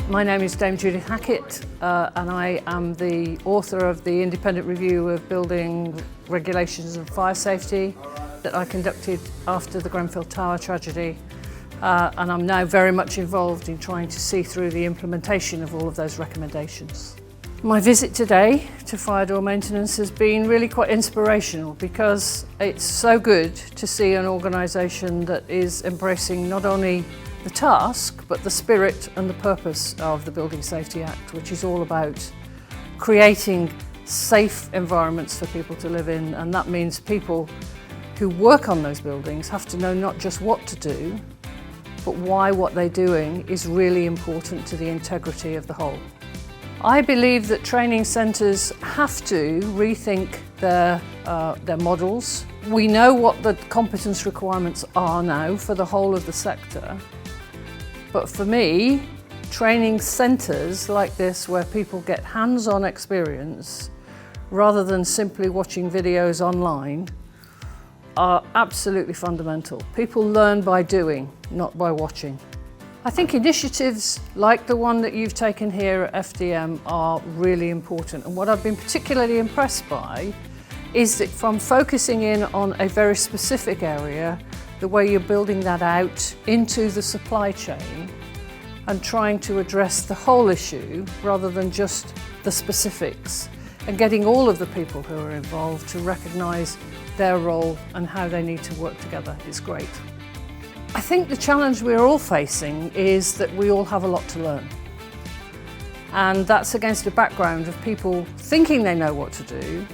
My name is Dame Judith Hackitt and I am the author of the independent review of building regulations and fire safety that I conducted after the Grenfell Tower tragedy, and I'm now very much involved in trying to see through the implementation of all of those recommendations. My visit today to fire door maintenance has been really quite inspirational because it's so good to see an organisation that is embracing not only the task but the spirit and the purpose of the Building Safety Act, which is all about creating safe environments for people to live in, and that means people who work on those buildings have to know not just what to do but why what they're doing is really important to the integrity of the whole. I believe that training centres have to rethink their models. We know what the competence requirements are now for the whole of the sector, but for me, training centres like this where people get hands-on experience rather than simply watching videos online are absolutely fundamental. People learn by doing, not by watching. I think initiatives like the one that you've taken here at FDM are really important, and what I've been particularly impressed by is that from focusing in on a very specific area, the way you're building that out into the supply chain and trying to address the whole issue rather than just the specifics, and getting all of the people who are involved to recognise their role and how they need to work together is great. I think the challenge we're all facing is that we all have a lot to learn. And that's against a background of people thinking they know what to do,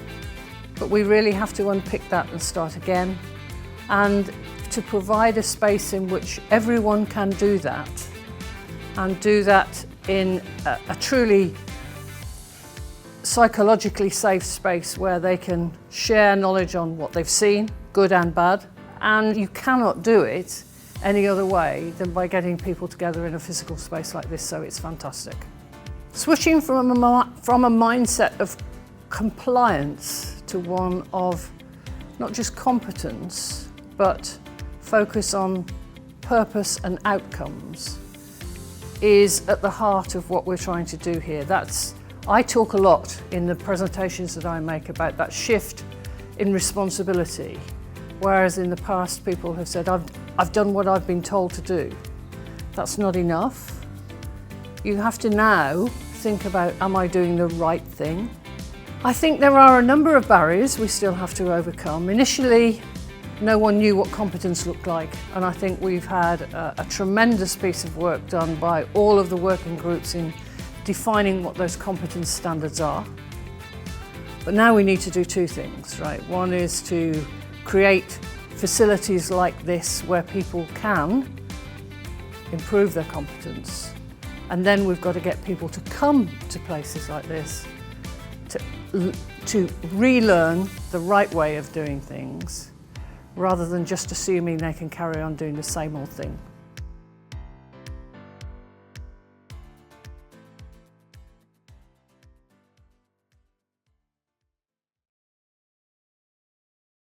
but we really have to unpick that and start again. And to provide a space in which everyone can do that, and do that in a truly psychologically safe space where they can share knowledge on what they've seen, good and bad. And you cannot do it any other way than by getting people together in a physical space like this, so it's fantastic. Switching from a mindset of compliance to one of not just competence, but focus on purpose and outcomes is at the heart of what we're trying to do here. I talk a lot in the presentations that I make about that shift in responsibility, whereas in the past people have said, I've done what I've been told to do. That's not enough. You have to now think about, am I doing the right thing? I think there are a number of barriers we still have to overcome. Initially, no one knew what competence looked like, and I think we've had a tremendous piece of work done by all of the working groups in defining what those competence standards are. But now we need to do two things, right? One is to create facilities like this where people can improve their competence, and then we've got to get people to come to places like this to relearn the right way of doing things rather than just assuming they can carry on doing the same old thing.